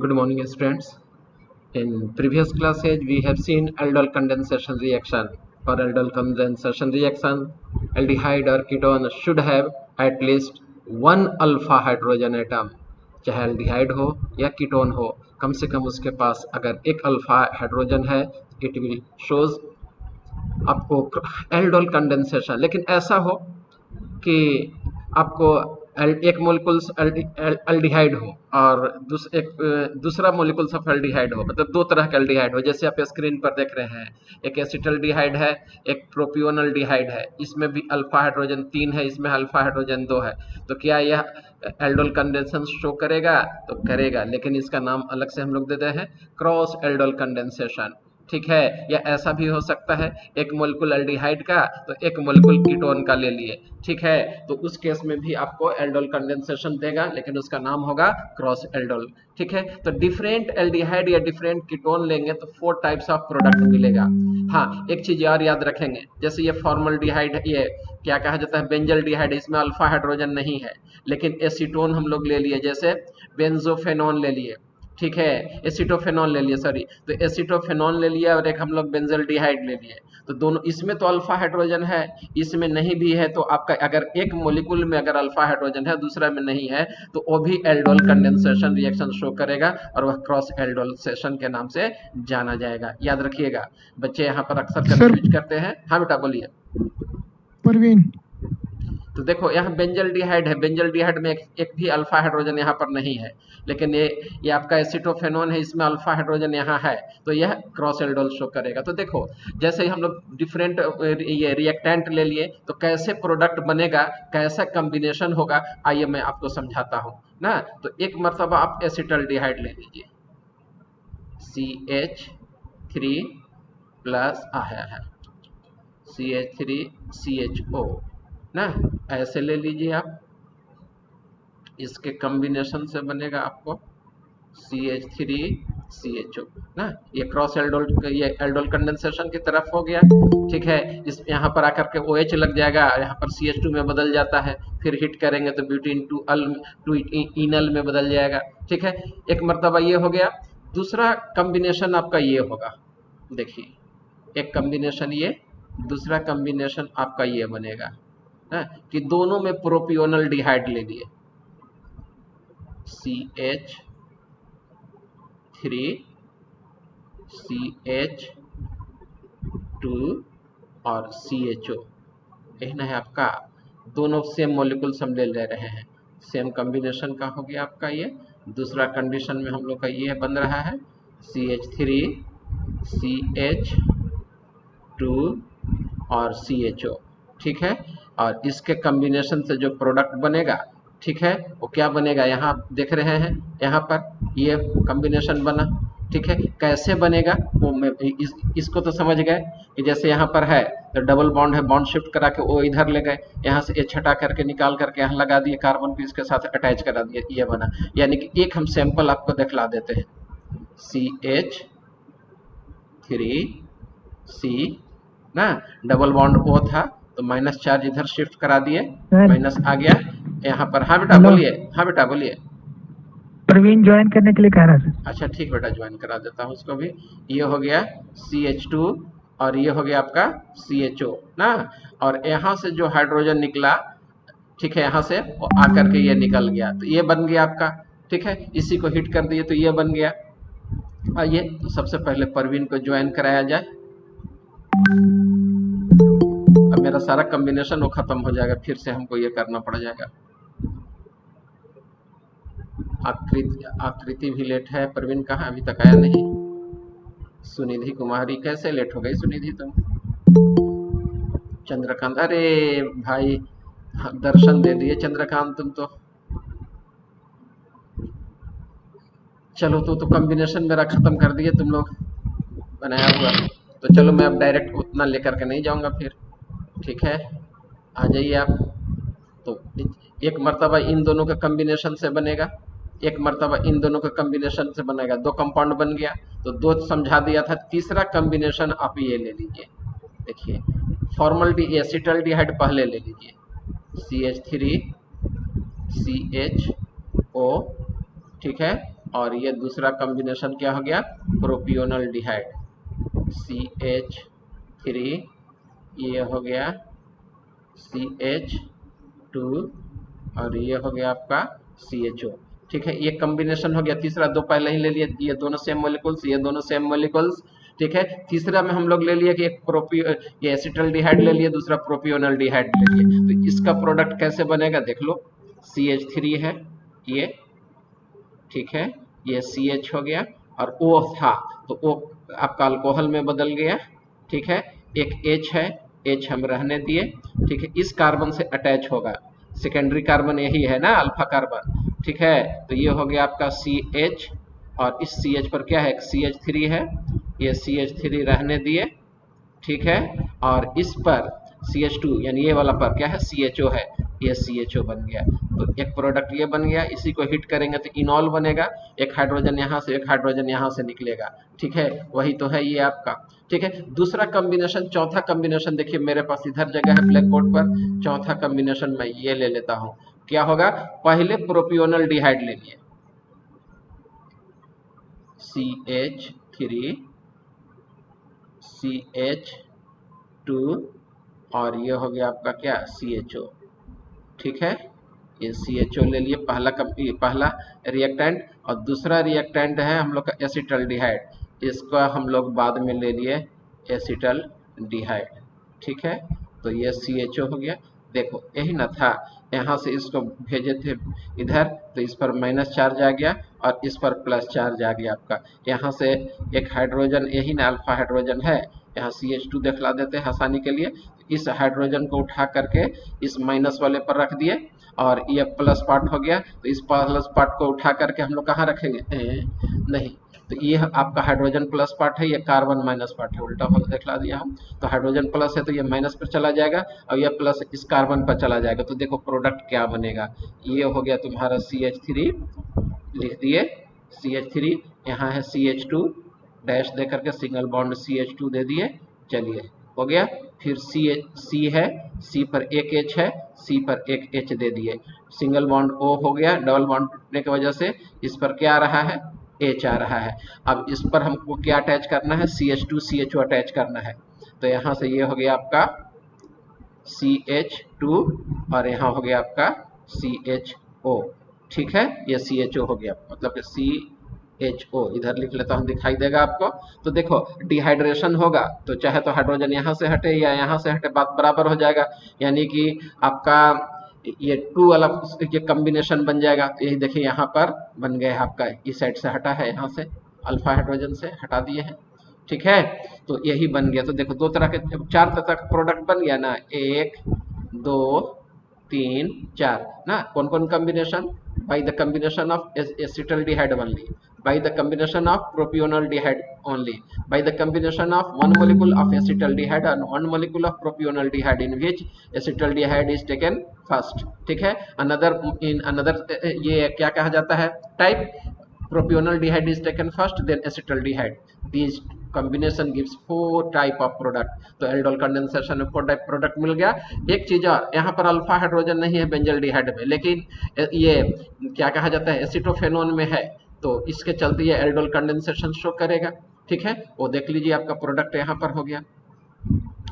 Good morning, students. In previous classes, we have seen aldol condensation reaction. For aldol condensation reaction, aldehyde or ketone should have at least one alpha hydrogen atom. चाहे aldehyde हो या ketone हो, कम से कम उसके पास अगर एक alpha hydrogen है, it will shows आपको aldol कंडेंसेशन। लेकिन ऐसा हो कि आपको एक मोलिकुल्स एल्डिहाइड हो और दूसरा मोलिकुल्स ऑफ एल्डिहाइड हो, मतलब दो तरह का एल्डिहाइड हो। जैसे आप स्क्रीन पर देख रहे हैं, एक एसिटल्डिहाइड है, एक प्रोपियोनल्डिहाइड है। इसमें भी अल्फा हाइड्रोजन 3 है, इसमें अल्फा हाइड्रोजन 2 है। तो क्या यह एल्डोल कंडेंसेशन शो करेगा? तो करेगा, लेकिन इसका नाम अलग से हम लोग देते हैं क्रॉस एल्डोल कंडेंसेशन। ठीक है। या ऐसा भी हो सकता है, एक मोलिकुल एल्डिहाइड का तो एक मोलिकुल कीटोन का ले लिए। ठीक है, तो उस केस में भी आपको एल्डोल कंडेंसेशन देगा, लेकिन उसका नाम होगा क्रॉस एल्डोल। ठीक है, तो डिफरेंट एल्डिहाइड या डिफरेंट कीटोन लेंगे तो 4 टाइप्स ऑफ प्रोडक्ट मिलेगा। हाँ, एक चीज और याद रखेंगे, जैसे ये फॉर्मल्डिहाइड, ये क्या कहा जाता है, बेंजल्डिहाइड, इसमें अल्फा हाइड्रोजन नहीं है, लेकिन एसीटोन हम लोग ले लिए, जैसे बेंजोफेनोन ले लिए। ठीक है, एसिटोफेनॉल ले लिए, सॉरी, तो एसिटोफेनॉल ले लिया और एक हम लोग बेंजल्डिहाइड ले लिए। तो दोनों, इसमें तो अल्फा हाइड्रोजन है, इसमें नहीं भी है, तो आपका अगर एक मोलिकुल में अगर अल्फा हाइड्रोजन है, दूसरा में नहीं है, तो वो भी एल्डोल कंडेंसेशन रिएक्शन शो करेगा और वह क्रॉस एल्डोलेशन के नाम से जाना जाएगा। याद रखिएगा बच्चे, यहाँ पर अक्सर कंफ्यूज करते हैं। हाँ बेटा बोलिए। परवीन, तो देखो यहाँ बेंजल्डिहाइड है, बेंजल्डिहाइड में एक भी अल्फा हाइड्रोजन यहाँ पर नहीं है, लेकिन ये आपका एसिटोफेनोन है, इसमें अल्फा हाइड्रोजन यहाँ है, तो यह क्रॉस एल्डोल शो करेगा। तो देखो, जैसे हम लोग डिफरेंट ये रिएक्टेंट ले लिए, तो कैसे प्रोडक्ट बनेगा, कैसा कॉम्बिनेशन होगा, आइए मैं आपको समझाता हूँ ना। तो एक मरतबा आप एसिटल्डिहाइड ले लीजिए, CH3 प्लस आया है, CH3CHO ना, ऐसे ले लीजिए आप। इसके कॉम्बिनेशन से बनेगा आपको CH3CHO ना। ये क्रॉस एल्डोल, ये एल्डोल कंडेंसेशन की तरफ हो गया। ठीक है, इस यहाँ पर आकर के OH लग जाएगा, यहाँ पर CH2 में बदल जाता है, फिर हिट करेंगे तो ब्यूटीन टू इनल में बदल जाएगा। ठीक है, एक मरतबा ये हो गया। दूसरा कॉम्बिनेशन आपका ये होगा, देखिए, एक कॉम्बिनेशन ये, दूसरा कॉम्बिनेशन आपका ये बनेगा है कि दोनों में प्रोपियोनल डिहाइड ले लिए, CH3CH2 और CHO, यही ना है आपका, दोनों सेम मॉलिक्यूल्स हम ले रहे हैं, सेम कॉम्बिनेशन का हो गया आपका ये। दूसरा कंडीशन में हम लोग का ये बन रहा है CH3CH2 और CHO। ठीक है, और इसके कॉम्बिनेशन से जो प्रोडक्ट बनेगा, ठीक है, वो क्या बनेगा, यहाँ देख रहे हैं, यहाँ पर ये कॉम्बिनेशन बना। ठीक है, कैसे बनेगा वो मैं इसको तो समझ गए कि जैसे यहाँ पर है तो डबल बॉन्ड है, बॉन्ड शिफ्ट करा के वो इधर ले गए, यहाँ से H हटा करके निकाल करके यहाँ लगा दिए, कार्बन को इसके साथ अटैच करा दिए, ये बना। यानी कि एक हम सैंपल आपको दिखला देते हैं, CH3C ना, डबल बॉन्ड O था तो माइनस चार्ज इधर शिफ्ट करा दिए, माइनस आ गया यहाँ पर। हाँ बेटा बोलिए, हाँ बेटा बोलिए। प्रवीण ज्वाइन करने के लिए कह रहा है। अच्छा ठीक बेटा, ज्वाइन करा देता हूँ उसको भी। ये हो गया CH2 और ये हो गया आपका CHO ना, और यहाँ से जो हाइड्रोजन निकला, ठीक है, यहाँ से आकर के ये निकल गया, तो ये बन गया आपका। ठीक है, इसी को हिट कर दिए तो ये बन गया। आइए तो सबसे पहले परवीन को ज्वाइन कराया जाए। अब मेरा सारा कॉम्बिनेशन वो खत्म हो जाएगा, फिर से हमको ये करना पड़ जाएगा। आकृति भी लेट है, परवीन कहाँ, अभी तक आया नहीं। सुनिधि कुमारी, कैसे लेट हो गई सुनिधि तुम? चंद्रकांत, अरे भाई दर्शन दे दिए चंद्रकांत तुम तो। चलो तो कॉम्बिनेशन मेरा खत्म कर दिए तुम लोग बनाया हुआ, तो चलो मैं अब डायरेक्ट उतना लेकर के नहीं जाऊंगा फिर। ठीक है, आ जाइए आप। तो एक मर्तबा इन दोनों का कॉम्बिनेशन से बनेगा, एक मर्तबा इन दोनों का कॉम्बिनेशन से बनेगा, दो कंपाउंड बन गया, तो दो समझा दिया था। तीसरा कॉम्बिनेशन आप ये ले लीजिए, देखिए, फॉर्मल एसिटल्डिहाइड पहले ले लीजिए, CH3CHO, ठीक है, और ये दूसरा कॉम्बिनेशन क्या हो गया, प्रोपियोनल्डिहाइड CH3, ये हो गया CH2 और ये हो गया आपका CHO। ठीक है, ये कॉम्बिनेशन हो गया तीसरा, दो पहले ही ले लिए, ये दोनों सेम मॉलिक्यूल्स, ये दोनों सेम मॉलिक्यूल्स। ठीक है, तीसरा में हम लोग ले लिए कि एक ये एसिटल्डिहाइड ले लिए, दूसरा प्रोपियोनल्डिहाइड ले लिए। तो इसका प्रोडक्ट कैसे बनेगा देख लो, CH3 है ये, ठीक है, ये CH हो गया और O था तो O आपका अल्कोहल में बदल गया। ठीक है, एक H है, H हम रहने दिए। ठीक है, इस कार्बन से अटैच होगा, सेकेंडरी कार्बन यही है ना, अल्फा कार्बन। ठीक है, तो ये हो गया आपका CH और इस CH पर क्या है, CH3 है, ये CH3 रहने दिए। ठीक है, और इस पर CH2 यानी ये वाला पर क्या है, CHO है, ये CHO बन गया। तो एक प्रोडक्ट ये बन गया, इसी को हिट करेंगे तो इनॉल बनेगा, एक हाइड्रोजन यहाँ से, एक हाइड्रोजन यहाँ से निकलेगा। ठीक है, वही तो है ये आपका। ठीक है, दूसरा कॉम्बिनेशन, चौथा कॉम्बिनेशन देखिए मेरे पास इधर जगह है ब्लैक बोर्ड पर, चौथा कॉम्बिनेशन मैं ये ले लेता हूँ। क्या होगा, पहले प्रोपियोनल्डिहाइड ले लिए CH3 CH2 और ये हो गया आपका क्या, CHO। ठीक है, ये CHO ले लिए, पहला रिएक्टेंट, और दूसरा रिएक्टेंट है हम लोग का एसिटल्डिहाइड, इसका हम लोग बाद में ले लिए एसिटल्डिहाइड। ठीक है, तो ये CHO हो गया। देखो यही ना था, यहाँ से इसको भेजे थे इधर तो इस पर माइनस चार्ज आ गया और इस पर प्लस चार्ज आ गया आपका। यहाँ से एक हाइड्रोजन, यही ना अल्फा हाइड्रोजन है, यहाँ CH2 दिखला देते हैं आसानी के लिए। इस हाइड्रोजन को उठा करके इस माइनस वाले पर रख दिए और ये प्लस पार्ट हो गया, तो इस प्लस पार्ट को उठा करके हम लोग कहाँ रखेंगे, नहीं, तो ये आपका हाइड्रोजन प्लस पार्ट है, ये कार्बन माइनस पार्ट है, उल्टा वाला दिखला दिया हम। तो हाइड्रोजन प्लस है तो ये माइनस पर चला जाएगा और ये प्लस इस कार्बन पर चला जाएगा। तो देखो प्रोडक्ट क्या बनेगा, ये हो गया तुम्हारा CH3, लिख दिए CH3, यहाँ है CH2 डैश दे करके सिंगल बॉन्ड CH2 दे दिए, चलिए हो गया। फिर C है, C पर एक H है, C पर एक H दे दिए, सिंगल बॉन्ड O हो गया, डबल बॉन्ड टूटने की वजह से इस पर क्या आ रहा है, H आ रहा है। अब इस पर हमको क्या अटैच करना है, CH2 CHO अटैच करना है। तो यहाँ से ये हो गया आपका CH2 और यहाँ हो गया आपका CHO। ठीक है, ये CHO हो गया, मतलब CHO इधर लिख लेता हूँ, दिखाई देगा आपको। तो देखो डिहाइड्रेशन होगा तो चाहे तो हाइड्रोजन यहाँ से हटे या यहाँ से हटे, बात बराबर हो जाएगा, यानी कि आपका ये 2 वाला ये कॉम्बिनेशन बन जाएगा। तो यही देखिए यहाँ पर बन गया आपका, इस साइड से हटा है, यहाँ से अल्फा हाइड्रोजन से हटा दिए हैं। ठीक है, तो यही बन गया। तो देखो दो तरह के, चार तरह का प्रोडक्ट बन गया ना, 1 2 3 4 ना। कौन कौन combination, by the combination of acetaldehyde only, by the combination of propionaldehyde only, by the combination of one molecule of acetaldehyde and one molecule of propionaldehyde in which acetaldehyde is taken first। ठीक है, another in another ये क्या कहा जाता है, type propionaldehyde is taken first then acetaldehyde, these combination gives 4 type of product। तो aldol condensation में 4 type product मिल गया। एक चीज और, यहाँ पर अल्फा हाइड्रोजन नहीं है बेंजल्डिहाइड में, लेकिन ये क्या कहा जाता है, एसिटोफेनोन में है, तो इसके चलते ये एल्डोल कंडेंसेशन शो करेगा। ठीक है, वो देख लीजिए आपका प्रोडक्ट यहाँ पर हो गया।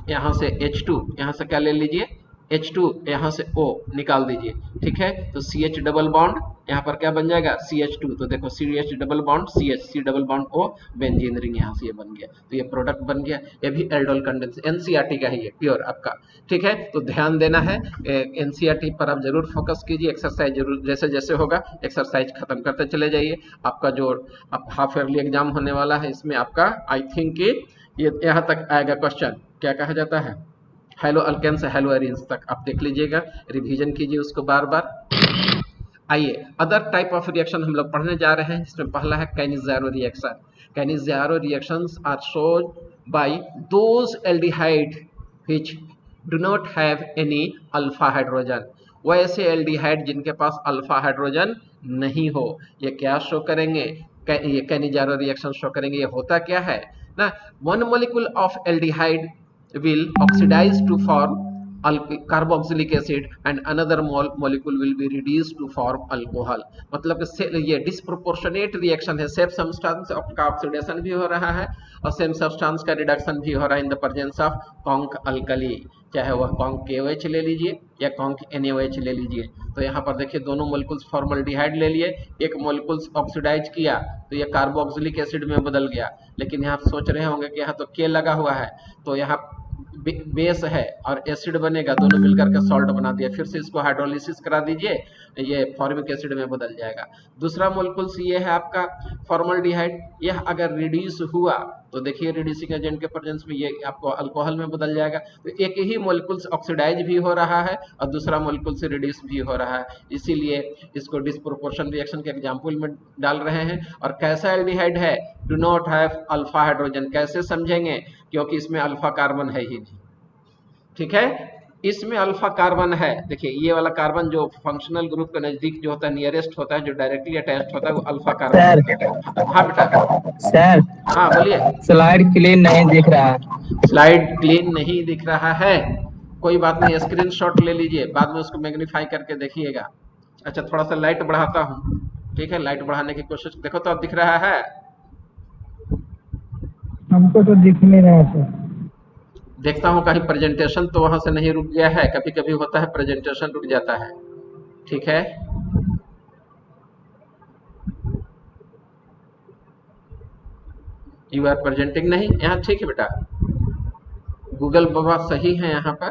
यहाँ से H2, यहाँ से क्या ले लीजिए H2, यहाँ से O निकाल दीजिए। ठीक है, तो CH डबल बॉन्ड यहाँ पर क्या बन जाएगा, CH2, तो देखो CH double bond CH, C double bond O, benzene ring यहाँ से ये बन गया। तो ये प्रोडक्ट बन गया, ये भी एल्डोल कंडेंस, NCERT का है ये प्योर आपका। ठीक है, तो ध्यान देना है, NCERT पर आप जरूर फोकस कीजिए, एक्सरसाइज जरूर जैसे जैसे होगा एक्सरसाइज खत्म करते चले जाइए। आपका जो आप हाफ ईयरली एग्जाम होने वाला है इसमें आपका आई थिंक कि ये यहाँ तक आएगा क्वेश्चन, क्या कहा जाता है, हेलो अल्केन से हेलो एरिन्स तक आप देख लीजिएगा, रिवीजन कीजिए उसको बार बार। आइए अदर टाइप ऑफ रिएक्शन हम लोग पढ़ने जा रहे हैं, जिसमें पहला है Cannizzaro reaction. Cannizzaro reactions are shown by those aldehyde which do not have any alpha hydrogen, वो ऐसे एल्डिहाइड जिनके पास अल्फा हाइड्रोजन नहीं हो, ये क्या शो करेंगे, ये कैनिज़ारो रिएक्शन शो करेंगे। ये होता क्या है ना, one molecule of aldehyde will oxidize to form carboxylic acid and another molecule will be reduced to form alcohol. मतलब ये डिस्प्रोपोर्शनेट रिएक्शन है, सेम सब्सटेंस का ऑक्सीडेशन भी हो रहा है और सेम सब्सटेंस का रिडक्शन भी हो रहा है in the presence of conc alkali, चाहे वह कॉन्क KOH ले लीजिए या कॉन्क NaOH ले लीजिए। तो यहाँ पर देखिए दोनों मोलिकुल्स फॉर्मल्डिहाइड ले लिए, एक मोलिकुल्स ऑक्सीडाइज किया तो ये कार्बोक्सिलिक एसिड में बदल गया। लेकिन यहाँ सोच रहे होंगे कि यहाँ तो K लगा हुआ है, तो यहाँ बेस है और एसिड बनेगा, दोनों मिलकर के सॉल्ट बना दिया, फिर से इसको हाइड्रोलिसिस करा दीजिए, ये फॉर्मिक एसिड में बदल जाएगा। दूसरा मोलिकुल्स ये है आपका फॉर्मल्डिहाइड, यह अगर रिड्यूस हुआ तो देखिए रिड्यूसिंग एजेंट के प्रेजेंस में ये आपको अल्कोहल में बदल जाएगा। तो एक ही मोलिकुल्स ऑक्सीडाइज भी हो रहा है और दूसरा मोलिकुल से रिड्यूस भी हो रहा है, इसीलिए इसको डिस्प्रोपोर्शन रिएक्शन के एग्जाम्पल में डाल रहे हैं। और कैसा एल्डिहाइड है, do not have alpha hydrogen, कैसे समझेंगे, क्योंकि इसमें अल्फा कार्बन है ही नहीं, ठीक है। इसमें अल्फा कार्बन है, देखिए ये वाला कार्बन जो फंक्शनल ग्रुप के नजदीक जो होता है, नियरेस्ट होता है, जो डायरेक्टली अटैच्ड होता है, वो अल्फा कार्बन है। हाँ बेटा। सर हाँ बोलिए। स्लाइड क्लीन नहीं दिख रहा है। स्लाइड क्लीन नहीं दिख रहा है, कोई बात नहीं, स्क्रीनशॉट ले लीजिए, बाद में उसको मैग्नीफाई करके देखिएगा। अच्छा थोड़ा सा लाइट बढ़ाता हूँ, ठीक है, लाइट बढ़ाने की कोशिश, देखो तो अब दिख रहा है। हमको तो दिख नहीं रहा है सर। देखता हूँ कहीं प्रेजेंटेशन तो वहां से नहीं रुक गया है, कभी कभी होता है प्रेजेंटेशन रुक जाता है, ठीक है। यू आर प्रेजेंटिंग नहीं यहाँ, ठीक है बेटा, गूगल बाबा सही है यहाँ पर,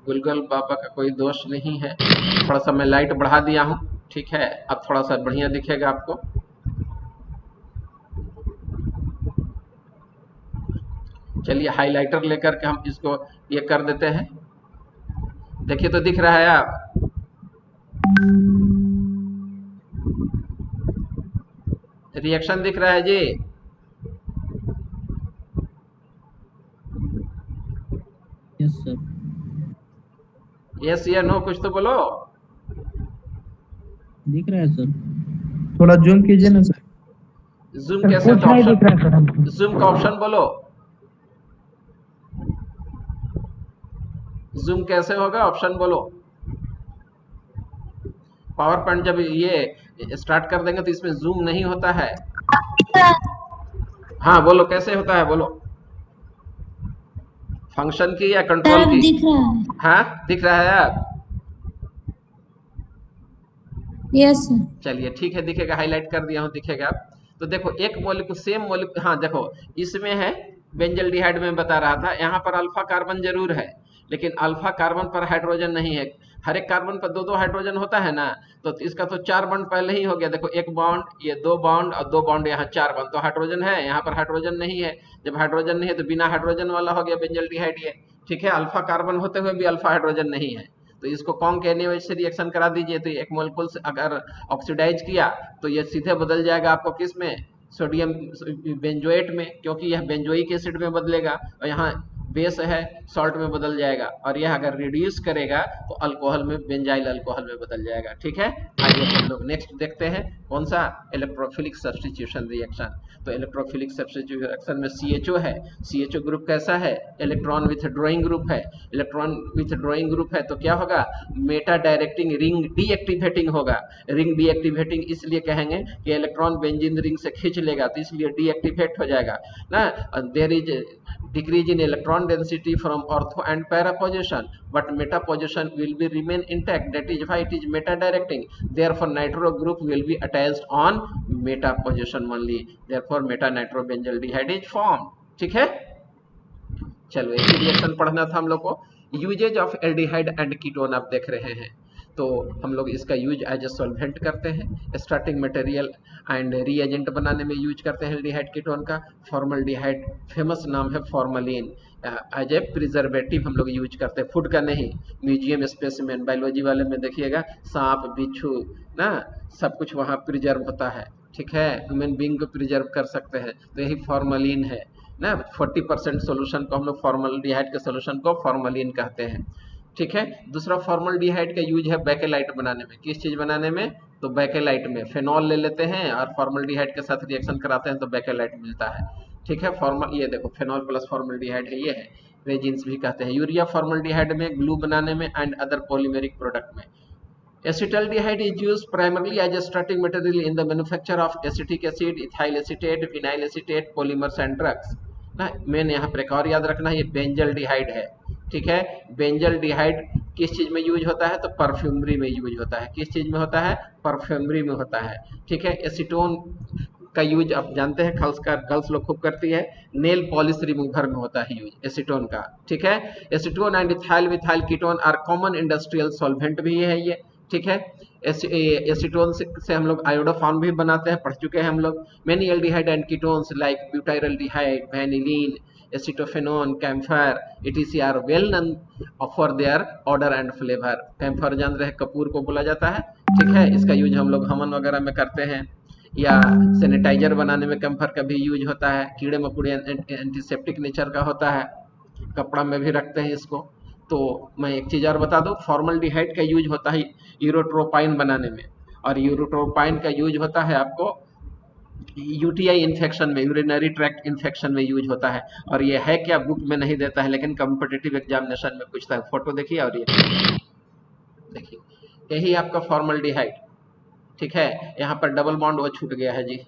गूगल बाबा का कोई दोष नहीं है। थोड़ा सा मैं लाइट बढ़ा दिया हूँ, ठीक है, अब थोड़ा सा बढ़िया दिखेगा आपको। चलिए हाइलाइटर लेकर के हम इसको ये कर देते हैं, देखिए तो दिख रहा है आप, रिएक्शन दिख रहा है जी। Yes sir. यस या नो कुछ तो बोलो। दिख रहा है सर, थोड़ा जूम कीजिए ना सर। जूम सर कैसे, कुछ नहीं दिख रहा है सर हमको। जूम का ऑप्शन बोलो, जूम कैसे होगा, ऑप्शन बोलो। पावर पॉइंट जब ये स्टार्ट कर देंगे तो इसमें जूम नहीं होता है। हाँ बोलो कैसे होता है, बोलो। फंक्शन की या कंट्रोल की? दिख रहा है। हाँ दिख रहा है आप? Yes sir. चलिए ठीक है, दिखेगा, हाईलाइट कर दिया हूँ, दिखेगा। तो देखो एक मॉलिक्यूल सेम मॉलिक्यूल, हाँ देखो इसमें है बेंजल्डिहाइड में बता रहा था, यहाँ पर अल्फा कार्बन जरूर है, लेकिन अल्फा कार्बन पर हाइड्रोजन नहीं है। हर एक कार्बन पर दो दो हाइड्रोजन होता है ना, तो इसका तो 4 बॉन्ड पहले ही हो गया। देखो एक बॉन्ड, ये 2 बॉन्ड और 2 बॉन्ड, यहाँ 4 बॉन्ड, तो हाइड्रोजन है, यहाँ पर हाइड्रोजन नहीं है। जब हाइड्रोजन नहीं है तो बिना हाइड्रोजन वाला हो गया बेंजल्डिहाइड ये, ठीक है। अल्फा कार्बन होते हुए भी अल्फा हाइड्रोजन नहीं है, तो इसको कॉन्क NaOH से रिएक्शन करा दीजिए, तो एक मोलिक्यूल से अगर ऑक्सीडाइज किया तो ये सीधे बदल जाएगा आपको किस में, सोडियम बेंजोएट में, क्योंकि यह बेंजोइक एसिड में बदलेगा और यहाँ बेस है सॉल्ट में बदल जाएगा, और यह अगर रिड्यूस करेगा तो अल्कोहल में, बेंजाइल अल्कोहल में बदल जाएगा, ठीक है। आइए हम लोग नेक्स्ट देखते हैं, कौन सा, इलेक्ट्रोफिलिक सब्स्टिट्यूशन रिएक्शन। तो इलेक्ट्रोफिलिक सब्स्टिट्यूशन रिएक्शन में CHO है, CHO ग्रुप कैसा है, इलेक्ट्रॉन विथ ड्रॉइंग ग्रुप है। इलेक्ट्रॉन विथ ड्रॉइंग ग्रुप है तो क्या होगा, मेटा डायरेक्टिंग रिंग डीएक्टिवेटिंग होगा। रिंग डीएक्टिवेटिंग इसलिए कहेंगे कि इलेक्ट्रॉन बेंजीन रिंग से खींच लेगा, तो इसलिए डीएक्टिवेट हो जाएगा ना। There is decrease in electron density from ortho and para position, but meta position will be remain intact, that is why it is meta directing. Therefore nitro group will be attached on meta position only, therefore meta nitrobenzaldehyde is formed, ठीक है। चलो एक ही reaction पढ़ना था हम लोग को। Uses of aldehyde and ketone आप देख रहे हैं, तो हम लोग इसका यूज एज ए सॉल्वेंट करते हैं, स्टार्टिंग मटेरियल एंड रीएजेंट बनाने में यूज करते हैं एल्डिहाइड कीटोन का। फॉर्मल्डिहाइड फेमस नाम है फॉर्मलिन, एज ए प्रिजर्वेटिव हम लोग यूज करते हैं, फूड का नहीं। म्यूजियम स्पेसिमेन बायोलॉजी वाले में देखिएगा, सांप बिच्छू ना सब कुछ वहाँ प्रिजर्व होता है, ठीक है। ह्यूमन बींग को प्रिजर्व कर सकते हैं, तो यही फॉर्मलिन है ना। 40% सोल्यूशन को हम लोग फॉर्मल्डिहाइड के सोल्यूशन को फॉर्मलिन कहते हैं, ठीक है। दूसरा फॉर्मल्डिहाइड का यूज है बैकेलाइट बनाने में। किस चीज बनाने में, तो बैकेलाइट में फेनॉल ले लेते हैं और फॉर्मल्डिहाइड के साथ रिएक्शन कराते हैं तो बैकेलाइट मिलता है, ठीक है। ये देखो फेनॉल प्लस फॉर्मल्डिहाइड है, ये है। रेजिन्स भी कहते हैं। यूरिया फॉर्मल्डिहाइड में, ग्लू बनाने में एंड अदर पॉलीमेरिक प्रोडक्ट में। Acetaldehyde is used primarily as a starting material in the manufacture of acetic acid, ethyl acetate, vinyl acetate, polymers and drugs। ना मेन यहाँ पर एक और याद रखना है, ये बेंजल्डिहाइड है, ठीक है। बेंजल्डिहाइड किस चीज में यूज होता है? तो परफ्यूमरी में यूज होता है। किस चीज में होता है? परफ्यूमरी में होता है, ठीक है। एसीटोन का यूज आप जानते हैं, गर्ल्स लोग खूब करती है, नेल पॉलिश रिमूवर में होता है यूज एसीटोन का, ठीक है। Acetone and ethyl methyl ketone are common industrial solvent भी है ये, ठीक है। एसीटोन से हम लोग आयोडोफॉर्म भी बनाते हैं, पढ़ चुके हैं हम लोग। Many aldehyde and ketones like butyraldehyde, vanillin, acetophenone, camphor etc are well known for their odour and flavour. Camphor जान रहे हैं, कपूर को बोला जाता है, ठीक है। इसका यूज हम लोग हवन वगैरह में करते हैं, या सैनिटाइजर बनाने में कैम्फर का भी यूज होता है। कीड़े मकोड़े एंटीसेप्टिक नेचर का होता है, कपड़ा में भी रखते हैं इसको। तो मैं एक चीज और बता दूं, फॉर्मल्डिहाइड का यूज होता है यूरोट्रोपाइन बनाने में, और यूरोट्रोपाइन का यूज होता है आपको यूटीआई इन्फेक्शन में, यूरिनरी ट्रैक्ट इन्फेक्शन में यूज होता है। और ये है क्या, बुक में नहीं देता है, लेकिन कॉम्पिटिटिव एग्जामिनेशन में पूछता है। फोटो देखिए, और ये देखिए, यही आपका फॉर्मल्डिहाइड, ठीक है। यहाँ पर डबल बॉन्ड वो छूट गया है जी,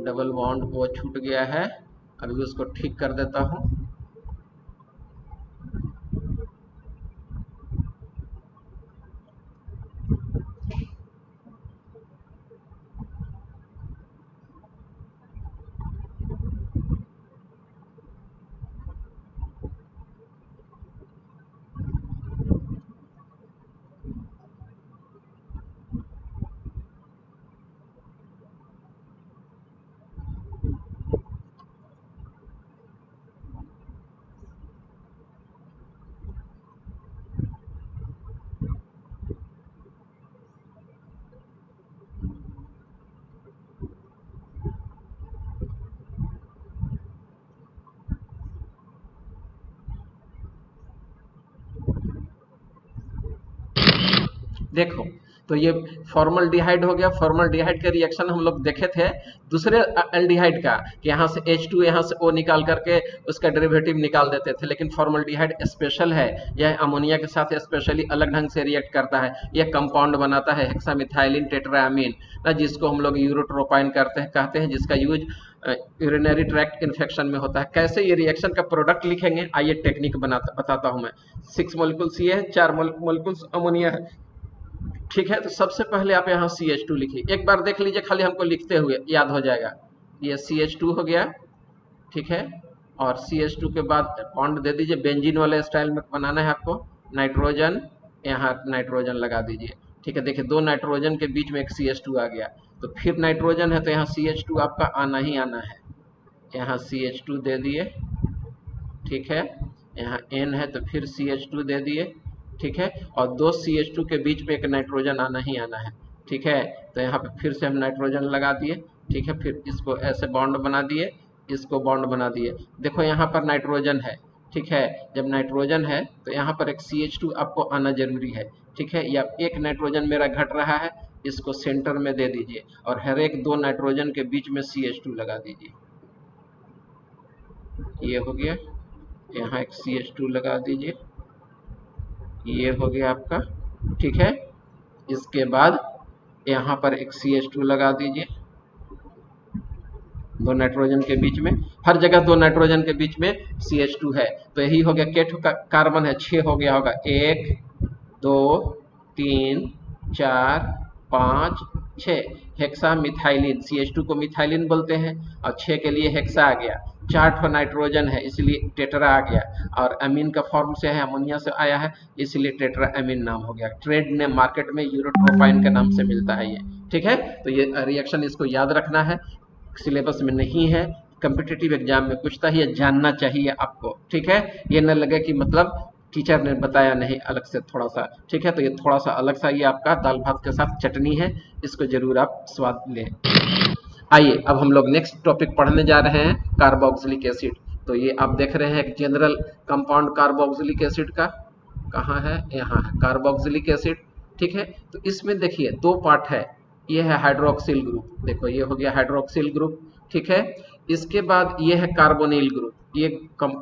डबल बॉन्ड वो छूट गया है, अभी उसको ठीक कर देता हूँ। देखो, तो ये फॉर्मल्डिहाइड हो गया। फॉर्मल्डिहाइड का रिएक्शन हम लोग देखे थे दूसरे एल्डिहाइड का, कि यहाँ से H2 यहाँ से O निकाल करके उसका डेरिवेटिव निकाल देते थे, लेकिन फॉर्मल्डिहाइड स्पेशल है, यह अमोनिया के साथ स्पेशली अलग ढंग से रिएक्ट करता है। यह कंपाउंड बनाता है हेक्सामिथाइलिन टेट्रामीन, जिसको हम लोग यूरोट्रोपाइन कहते हैं, जिसका यूज यूरिनरी ट्रैक्ट इन्फेक्शन में होता है। कैसे ये रिएक्शन का प्रोडक्ट लिखेंगे, आइए टेक्निक बताता हूँ मैं। 6 मॉलिक्यूल्स ये है, 4 मॉलिक्यूल्स अमोनिया है, ठीक है। तो सबसे पहले आप यहाँ CH2 लिखिए, एक बार देख लीजिए खाली, हमको लिखते हुए याद हो जाएगा। ये CH2 हो गया, ठीक है। और CH2 के बाद बॉन्ड दे दीजिए, बेंजीन वाले स्टाइल में बनाना है आपको। नाइट्रोजन, यहाँ नाइट्रोजन लगा दीजिए, ठीक है। देखिए, 2 नाइट्रोजन के बीच में एक CH2 आ गया, तो फिर नाइट्रोजन है तो यहाँ CH2 आपका आना ही आना है। यहाँ CH2 दे दिए, ठीक है। यहाँ N है तो फिर CH2 दे दिए, ठीक है। और 2 CH2 के बीच में एक नाइट्रोजन आना ही आना है, ठीक है। तो यहाँ पे फिर से हम नाइट्रोजन लगा दिए, ठीक है। फिर इसको ऐसे बॉन्ड बना दिए, इसको बॉन्ड बना दिए। देखो यहाँ पर नाइट्रोजन है, ठीक है। जब नाइट्रोजन है तो यहाँ पर एक CH2 आपको आना जरूरी है, ठीक है। या एक नाइट्रोजन मेरा घट रहा है, इसको सेंटर में दे दीजिए, और हर एक 2 नाइट्रोजन के बीच में CH2 लगा दीजिए। ये हो गया, यहाँ एक CH2 लगा दीजिए, ये हो गया आपका, ठीक है। इसके बाद यहाँ पर एक CH2 लगा दीजिए, 2 नाइट्रोजन के बीच में, हर जगह 2 नाइट्रोजन के बीच में CH2 है। तो यही हो गया, केठो का कार्बन है 6 हो गया होगा, 1 2 3 4 5 6। हेक्सा मिथाइलिन, CH2 को मिथाइलिन बोलते हैं, और 6 के लिए हेक्सा आ गया। 4 ठो नाइट्रोजन है इसलिए टेट्रा आ गया, और अमीन का फॉर्म से है, अमोनिया से आया है, इसलिए टेट्रा अमीन नाम हो गया। ट्रेड ने मार्केट में यूरोट्रोपाइन के नाम से मिलता है ये, ठीक है। तो ये रिएक्शन इसको याद रखना है, सिलेबस में नहीं है, कम्पिटिटिव एग्जाम में पूछता है, ये जानना चाहिए आपको, ठीक है। ये न लगे कि मतलब टीचर ने बताया नहीं अलग से थोड़ा सा, ठीक है। तो ये थोड़ा सा अलग सा, ये आपका दाल भात के साथ चटनी है, इसको जरूर आप स्वाद लें। आइए अब हम लोग नेक्स्ट टॉपिक पढ़ने जा रहे हैं, कार्बोक्सिलिक एसिड। तो ये आप देख रहे हैं एक जनरल कंपाउंड कार्बोक्सिलिक एसिड का, कहाँ है, यहाँ है कार्बोक्सिलिक एसिड, ठीक है। तो इसमें देखिए 2 पार्ट है, ये है हाइड्रोक्सिल ग्रुप, देखो ये हो गया हाइड्रोक्सिल ग्रुप, ठीक है। इसके बाद ये है कार्बोनिल ग्रुप, ये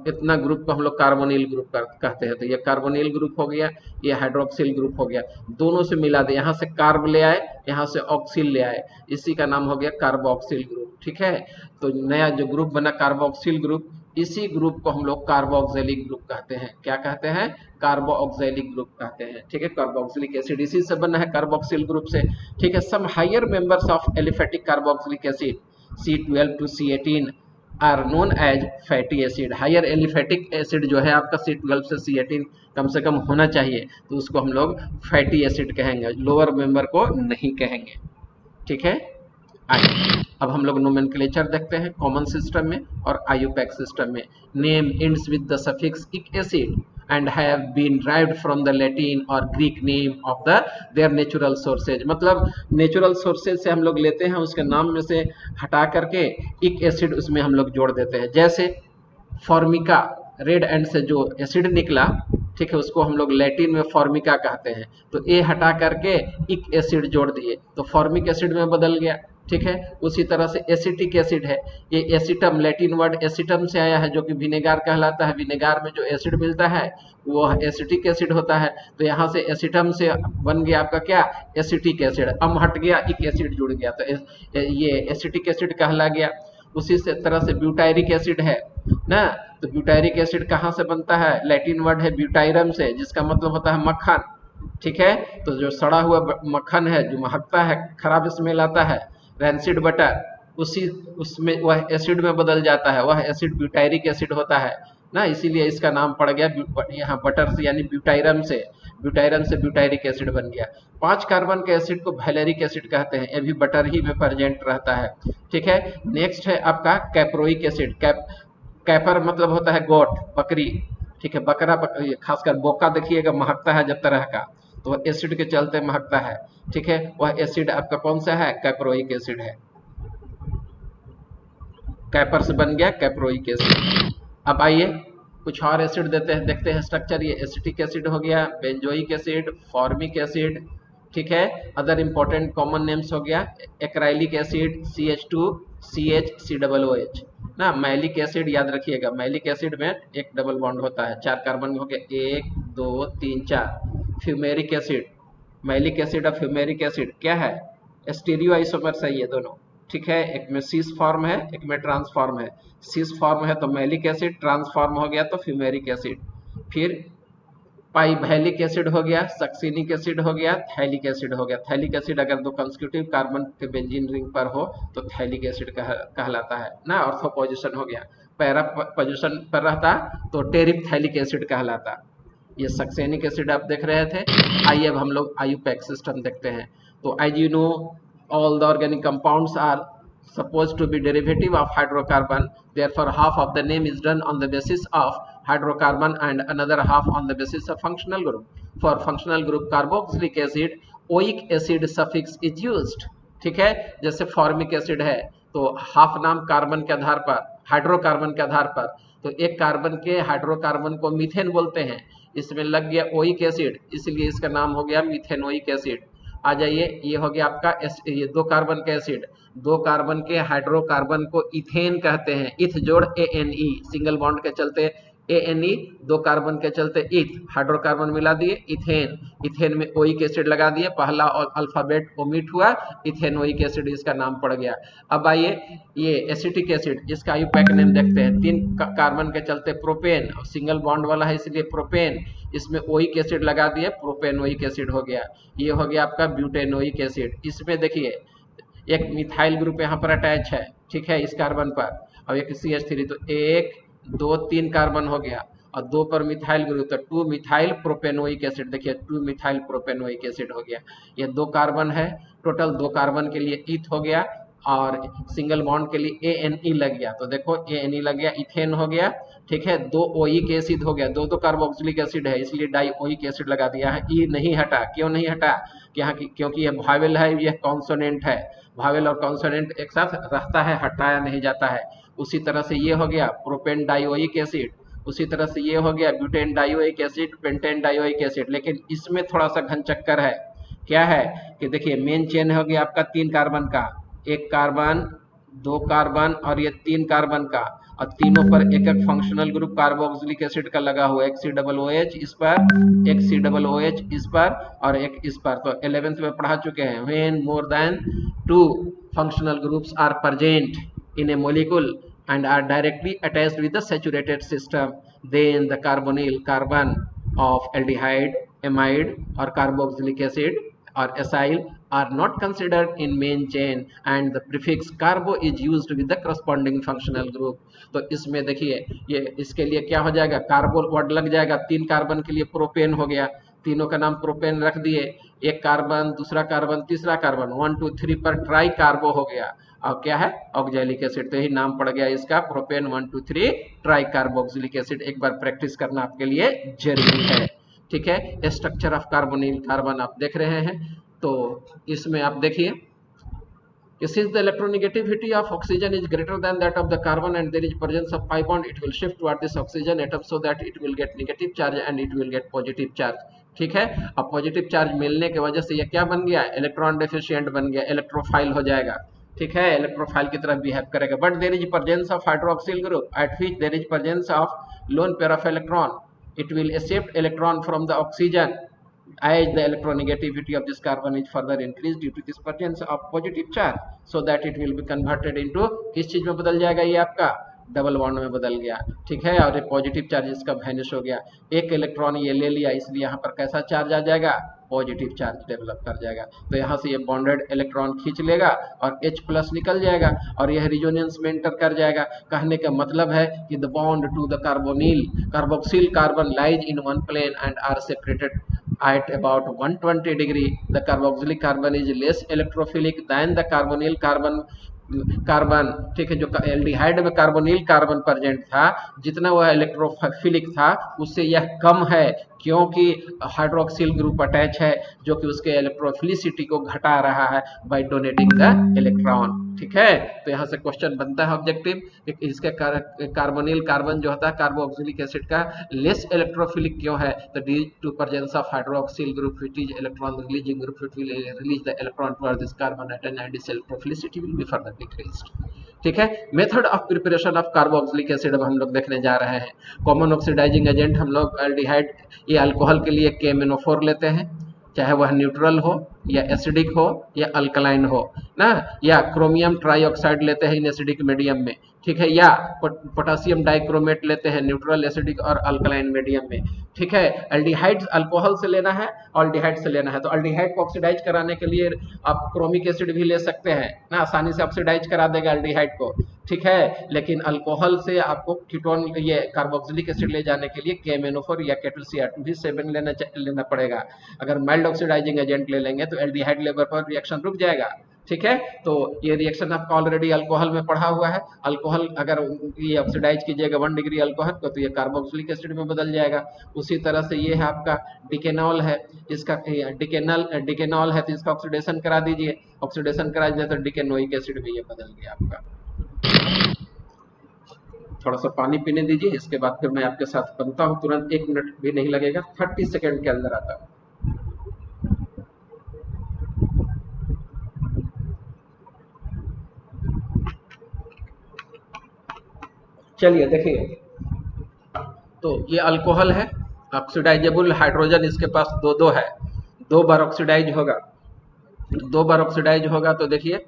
इतना ग्रुप को हम लोग कार्बोनिल ग्रुप कहते हैं। तो ये कार्बोनिल ग्रुप हो गया, ये हाइड्रोक्सिल ग्रुप हो गया, दोनों से मिला दे, यहाँ से कार्ब ले आए, यहाँ से ऑक्सिल ले आए, इसी का नाम हो गया कार्बोक्सिल ग्रुप। ठीक है, तो नया जो ग्रुप बना कार्बोक्सिल ग्रुप, इसी ग्रुप को हम लोग कार्बोक्सिलिक ग्रुप कहते हैं। क्या कहते हैं? कार्बोक्सिलिक ग्रुप कहते हैं। ठीक है, कार्बोक्सिलिक एसिड इसी से बना है, कार्बोक्सिल ग्रुप से। ठीक है, some higher members of aliphatic carboxylic acid C12 to C18 are known as fatty acid. Higher aliphatic acid जो है आपका C12 से C18 कम से कम होना चाहिए, तो उसको हम लोग फैटी एसिड कहेंगे, लोअर मेंबर को नहीं कहेंगे। ठीक है, आइए अब हम लोग नोमेनक्लेचर देखते हैं कॉमन सिस्टम में और आईयूपैक सिस्टम में। Name ends with the suffix इक acid and have been derived from the Latin or Greek name of their natural sources। मतलब नेचुरल सोर्सेज से हम लोग लेते हैं, उसके नाम में से हटा करके इक एसिड उसमें हम लोग जोड़ देते हैं। जैसे फॉर्मिका, रेड एंड से जो एसिड निकला, ठीक है, उसको हम लोग लैटिन में फॉर्मिका कहते हैं, तो ए हटा करके इक एसिड जोड़ दिए तो फॉर्मिक एसिड में बदल गया। ठीक है, उसी तरह से एसिटिक एसिड है, ये एसिटम, लैटिन वर्ड एसिटम से आया है, जो कि विनेगार कहलाता है। विनेगार में जो एसिड मिलता है वो एसिटिक एसिड होता है, तो यहाँ से एसिटम से बन गया आपका क्या? Acetic acid. अम हट गया, इक एसिड जुड़ गया, तो ये एसिटिक एसिड कहला गया। उसी से तरह से ब्यूटायरिक एसिड है ना, तो ब्यूटायरिक एसिड कहाँ से बनता है? लैटिन वर्ड है ब्यूटाइरम से, जिसका मतलब होता है मक्खन। ठीक है, तो जो सड़ा हुआ मक्खन है, जो महकता है, खराब स्मेल आता है, रैंसिड बटर, उसमें वह एसिड में बदल जाता है, वह एसिड ब्यूटायरिक एसिड होता है ना, इसीलिए इसका नाम पड़ गया यहाँ बटर से, यानी ब्यूटाइरम से ब्यूटायरिक एसिड बन गया। 5 कार्बन के एसिड को वैलेरिक एसिड कहते हैं, ये भी बटर ही में प्रेजेंट रहता है। ठीक है, नेक्स्ट है आपका कैप्रोइक एसिड। कैपर मतलब होता है गोट, बकरी। ठीक है, बकरा खासकर बोका देखिएगा महकता है जब तरह का, तो वह एसिड के चलते महकता है। ठीक है, वह एसिड आपका कौन सा है? कैप्रोइक एसिड है, कैपर से बन गया कैप्रोइक एसिड। अब आइए कुछ और एसिड देखते हैं स्ट्रक्चर। ये एसिटिक एसिड हो गया, बेंजोइक एसिड, फॉर्मिक एसिड। ठीक है, अदर इंपॉर्टेंट कॉमन नेम्स हो गया एक्राइलिक एसिड, CH2CHCOOH ना। मैलिक एसिड याद रखिएगा, मैलिक एसिड में एक डबल बॉन्ड होता है, 4 कार्बन हो गए, 1 2 3 4। फ्यूमेरिक एसिड, मैलिक एसिड और फ्यूमेरिक एसिड क्या है? स्टीरियो आइसोमर्स है ये दोनों। ठीक है, एक में सिस फॉर्म है, एक में ट्रांस फॉर्म है। सिस फॉर्म है तो मैलिक एसिड, ट्रांस फॉर्म हो गया तो फ्यूमेरिक एसिड। फिर पाइवैलिक एसिड हो गया, सक्सिनिक एसिड हो गया, थैलिक एसिड हो गया। थैलिक एसिड अगर 2 कंसेक्यूटिव कार्बन के बेंजीन रिंग पर हो तो थैलिक एसिड कहलाता है ना। ऑर्थो पोजीशन हो गया, पैरा पोजीशन पर रहता तो टेरिक थैलिक एसिड कहलाता। ये सक्सेनिक एसिड आप देख रहे थे। आइए अब हम लोग आईयूपैक सिस्टम देखते हैं। तो as you know all the organic compounds are supposed to be derivative of hydrocarbon, therefore half of the name is done on the basis of hydrocarbon and another half on the basis of functional group. For functional group carboxylic acid, oic acid suffix is used। ठीक है, जैसे formic acid है तो half नाम carbon के आधार पर, hydrocarbon के आधार पर, तो एक कार्बन के हाइड्रोकार्बन को मीथेन बोलते हैं, इसमें लग गया ओइक एसिड, इसलिए इसका नाम हो गया मीथेनोइक एसिड। आ जाइए, ये हो गया आपका ये 2 कार्बन के एसिड, 2 कार्बन के हाइड्रोकार्बन को इथेन कहते हैं। इथ जोड़ ANE, सिंगल बॉन्ड के चलते ANE, 2 कार्बन के चलते इथ, हाइड्रोकार्बन मिला दिए इथेन। इथेन में ओइक एसिड लगा दिए, पहला अल्फाबेट ओमिट हुआ, इथेनोइक एसिड इसका नाम पड़ गया। अब आइए ये एसिटिक एसिड, इसका आईयूपैक नेम देखते हैं। 3 कार्बन के चलते प्रोपेन, सिंगल बॉन्ड वाला है इसलिए प्रोपेन, इसमें ओइक एसिड लगा दिए, प्रोपेनोइक एसिड हो गया। ये हो गया आपका ब्यूटेनोइक एसिड। इसमें देखिए एक मिथाइल ग्रुप यहाँ पर अटैच है, ठीक है, इस कार्बन पर, और एक CH3, तो 1 2 3 कार्बन हो गया, और 2 पर मिथाइल ग्रुप, तो 2 मिथाइल प्रोपेनोइक एसिड। देखिए 2 मिथाइल प्रोपेनोइक एसिड हो गया। ये 2 कार्बन है, टोटल 2 कार्बन के लिए इथ हो गया, और सिंगल बॉन्ड के लिए ANE लग गया, तो देखो ANE लग गया, इथेन हो गया। ठीक है, 2 ओइक एसिड हो गया, 2 कार्बोक्सिलिक एसिड है इसलिए डाई ओइक एसिड लगा दिया है। ई नहीं हटा, क्यों नहीं हटा? क्योंकि यह वावेल है, यह कॉन्सोनेंट है, वावेल और कॉन्सोनेंट एक साथ रहता है, हटाया नहीं जाता है। उसी तरह से ये हो गया प्रोपेन डाइओइक एसिड, उसी तरह से ये हो गया butane dioic acid, pentane dioic acid. लेकिन इसमें थोड़ा सा घन चक्कर है, क्या है कि देखिए मेन चेन हो गया आपका 3 कार्बन का, 1 कार्बन, 2 कार्बन और ये 3 कार्बन का, और तीनों पर एक एक फंक्शनल ग्रुप कार्बोक्सिलिक एसिड का लगा हुआ है, एक COOH इस पर, एक COOH इस पर और एक इस पर। तो 11th में पढ़ा चुके हैं, when more than 2 functional groups are present in a molecule and are directly attached with the saturated system, then the carbonyl carbon of aldehyde, amide or carboxylic acid or acyl are not considered in main chain and the prefix carbo is used with the corresponding functional group। तो इसमें देखिए ये इसके लिए क्या हो जाएगा, कार्बो word लग जाएगा, 3 कार्बन के लिए प्रोपेन हो गया, तीनों का नाम प्रोपेन रख दिए, एक कार्बन दूसरा कार्बन तीसरा कार्बन 1 2 3 पर ट्राई कार्बो हो गया, और क्या है ऑक्जेलिक एसिड, तो यही नाम पड़ गया इसका प्रोपेन 1 2 3 ट्राई कार्बोक्सिलिक एसिड। एक बार प्रैक्टिस करना आपके लिए जरूरी है, ठीक है। स्ट्रक्चर ऑफ कार्बोनिल कार्बन आप देख रहे हैं, तो इसमें आप देखिए, since the electronegativity of oxygen is greater than that of the carbon and there is presence of pi bond, it will shift toward this oxygen atom so that it will get negative charge and it will get positive charge। ठीक है, अब positive charge मिलने की वजह से ये क्या बन गया, इलेक्ट्रॉन डेफिशिएंट बन गया, इलेक्ट्रोफाइल हो जाएगा, ठीक है, इलेक्ट्रोफाइल की तरह बिहेव करेगा। But there is presence of hydroxyl group at which there is presence of lone pair of electron, it will accept electron from the oxygen as the electronegativity of this carbon is further increased due to this presence of positive charge, so that it will be converted into किस चीज में बदल जाएगा, ये आपका double bond में बदल गया, ठीक है, और ये पॉजिटिव चार्ज इसका वैनिश हो गया, एक इलेक्ट्रॉन ये ले लिया, इसलिए यहाँ पर कैसा चार्ज आ जाएगा, पॉजिटिव चार्ज डेवलप कर जाएगा। तो यहाँ से ये बॉन्डेड इलेक्ट्रॉन खींच लेगा और H+ निकल जाएगा और यह रिजोनेंस में एंटर कर जाएगा। कहने का मतलब है कि the bond to the carbonyl carboxyl carbon lies in one plane and are separated at about 120 degree. The carboxylic carbon is less electrophilic than the carbonyl carbon, ठीक है, जो एल्डिहाइड में कार्बोनिल कार्बन प्रेजेंट था, जितना वह electrophilic था उससे यह कम है, क्योंकि हाइड्रोक्सिल ग्रुप अटैच है जो कि उसके इलेक्ट्रोफिलिसिटी को घटा रहा है बाय डोनेटिंग द इलेक्ट्रॉन, ठीक है। तो यहाँ से क्वेश्चन बनता है ऑब्जेक्टिव, इसके कार्बोनिल कार्बन जो होता है कार्बोक्सिलिक एसिड का लेस इलेक्ट्रोफिलिक क्यों है, तो due to presence of hydroxyl group which is electron releasing group which will release the electron towards this carbon atom and its electrophilicity will be further decreased, ठीक है। Method of preparation of carboxylic acid अब हम लोग देखने जा रहे हैं। Common oxidising agent हम लोग एल्डिहाइड या अल्कोहल के लिए KMnO4 लेते हैं, चाहे वह न्यूट्रल हो या एसिडिक हो या अल्कलाइन हो ना, या क्रोमियम ट्राइऑक्साइड लेते हैं इन एसिडिक मीडियम में, ठीक है, या पोटेशियम डाइक्रोमेट लेते हैं न्यूट्रल एसिडिक और अल्कलाइन मीडियम में, ठीक है। एल्डिहाइड अल्कोहल से लेना है और एल्डिहाइड से लेना है, तो एल्डिहाइड को ऑक्सीडाइज कराने के लिए आप क्रोमिक एसिड भी ले सकते हैं ना, आसानी से ऑक्सीडाइज करा देगा एल्डिहाइड को, ठीक है। लेकिन अल्कोहल से आपको कीटोन ये कार्बोक्सिलिक एसिड ले जाने के लिए KMnO4 या K2Cr2 लेना पड़ेगा। अगर माइल्ड ऑक्सीडाइजिंग एजेंट ले लेंगे तो एल्डिहाइड लेवल पर रिएक्शन रुक जाएगा, ठीक है। तो ये रिएक्शन आपका ऑलरेडी अल्कोहल में पढ़ा हुआ है, अल्कोहल अगर ये ऑक्सीडाइज कीजिएगा 1 डिग्री अल्कोहल को तो ये कार्बोक्सिलिक एसिड में बदल जाएगा। उसी तरह से ये है आपका डिकेनॉल है, इसका डिकेनॉल है तो इसका ऑक्सीडेशन करा दीजिए, ऑक्सीडेशन करा दीजिए तो डिकेनोइक एसिड में ये बदल गया आपका। थोड़ा सा पानी पीने दीजिए, इसके बाद फिर मैं आपके साथ बनता हूँ, तुरंत 1 मिनट भी नहीं लगेगा, 30 सेकेंड के अंदर आता हूँ। चलिए देखिए, तो ये अल्कोहल है, ऑक्सीडाइजेबल हाइड्रोजन इसके पास दो है, 2 बार ऑक्सीडाइज होगा, 2 बार ऑक्सीडाइज होगा तो देखिए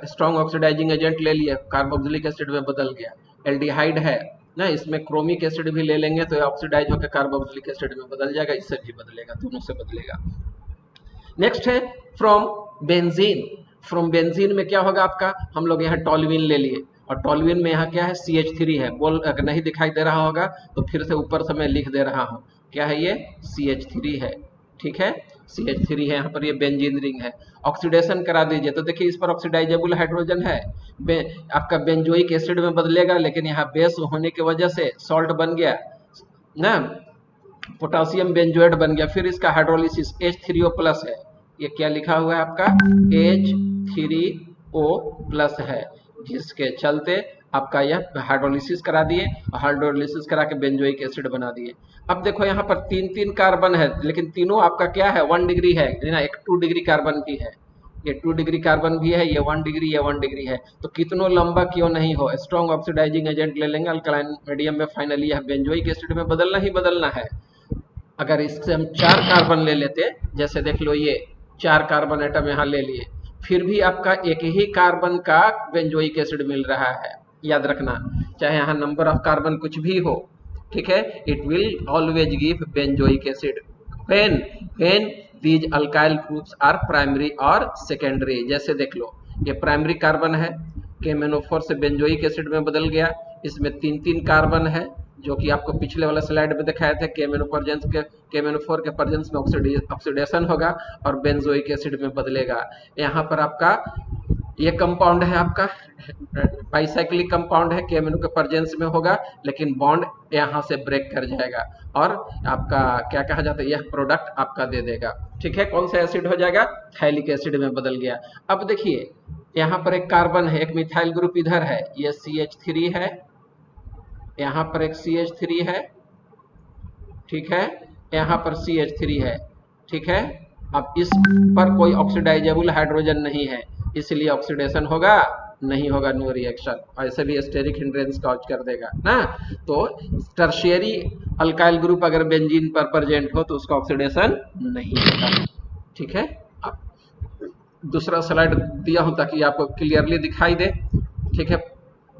स्ट्रॉन्ग ऑक्सीडाइजिंग एजेंट ले लिए, कार्बोक्सिलिक एसिड में बदल गया। एल्डिहाइड है ना, इसमें क्रोमिक एसिड भी ले लेंगे तो ऑक्सीडाइज होकर कार्बोक्सिलिक एसिड में बदल जाएगा, इससे भी बदलेगा, दोनों से बदलेगा। नेक्स्ट है फ्रॉम बेंजीन। फ्रॉम बेंजीन में क्या होगा आपका, हम लोग यहाँ टॉल्यूइन ले लिए और टॉल्यूइन में यहाँ क्या है CH3 है, बोल अगर नहीं दिखाई दे रहा होगा तो फिर से ऊपर से मैं लिख दे रहा हूँ, क्या है ये CH3 है, ठीक है, CH3 है, यहाँ पर ये बेंजीन रिंग है। ऑक्सीडेशन करा दीजिए तो देखिए इस पर ऑक्सीडाइजेबल हाइड्रोजन है, आपका बेंजोइक एसिड में बदलेगा, लेकिन यहाँ बेस होने की वजह से सॉल्ट बन गया ना, पोटासियम बेंजोएट बन गया, फिर इसका हाइड्रोलिसिस H3O+ है, ये क्या लिखा हुआ है आपका H3O+ है, जिसके चलते आपका यह हाइड्रोलिसिस करा दिए और हाइड्रोलिसिस करा के बेंजोइक एसिड बना दिए। अब देखो यहाँ पर 3 कार्बन है, लेकिन तीनों आपका क्या है 1 डिग्री है ना, एक 2 डिग्री कार्बन की है, ये 2 डिग्री कार्बन भी है, ये 1 डिग्री, ये 1 डिग्री है, तो कितनों लंबा क्यों नहीं हो, स्ट्रॉन्ग ऑक्सीडाइजिंग एजेंट ले लेंगे अल्कलाइन मीडियम में, फाइनली यह बेंजोइक एसिड में बदलना ही बदलना है। अगर इससे हम 4 कार्बन ले लेते, जैसे देख लो ये 4 कार्बन एटम यहाँ ले लिए, फिर भी आपका एक ही कार्बन का बेंजोइक एसिड मिल रहा है। याद रखना, चाहे यहाँ नंबर ऑफ कार्बन कुछ भी हो, ठीक है, it will always give benzoic acid when these alkyl groups are primary और secondary। जैसे देख लो ये प्राइमरी कार्बन है, KMnO4 से बेंजोइक एसिड में बदल गया, इसमें 3 कार्बन है, जो कि आपको पिछले वाला स्लाइड में दिखाए थे। KMnO4 के प्रेजेंस में ऑक्सीडेशन होगा और बेंजोइक एसिड में बदलेगा। यहाँ पर आपका ये कंपाउंड है, आपका बाइसाइक्लिक कंपाउंड है, KMnO के प्रेजेंस में होगा, लेकिन बॉन्ड यहाँ से ब्रेक कर जाएगा और आपका क्या कहा जाता है, यह प्रोडक्ट आपका दे देगा। ठीक है, कौन सा एसिड हो जाएगा, थाइलिक एसिड में बदल गया। अब देखिए यहाँ पर एक कार्बन है, एक मिथाइल ग्रुप इधर है, ये CH3 है, यहाँ पर एक CH3 है, ठीक है, यहाँ पर CH3 है, ठीक है। अब इस पर कोई ऑक्सीडाइजेबल हाइड्रोजन नहीं है, इसलिए ऑक्सीडेशन होगा नहीं होगा, नो रिएक्शन, ऐसे भी स्टेरिक हिंड्रेंस कॉज कर देगा ना। तो टर्शियरी अल्काइल ग्रुप अगर बेंजीन पर प्रेजेंट हो तो उसका ऑक्सीडेशन नहीं होगा। ठीक है, अब दूसरा स्लाइड दिया हूं ताकि आपको क्लियरली दिखाई दे। ठीक है,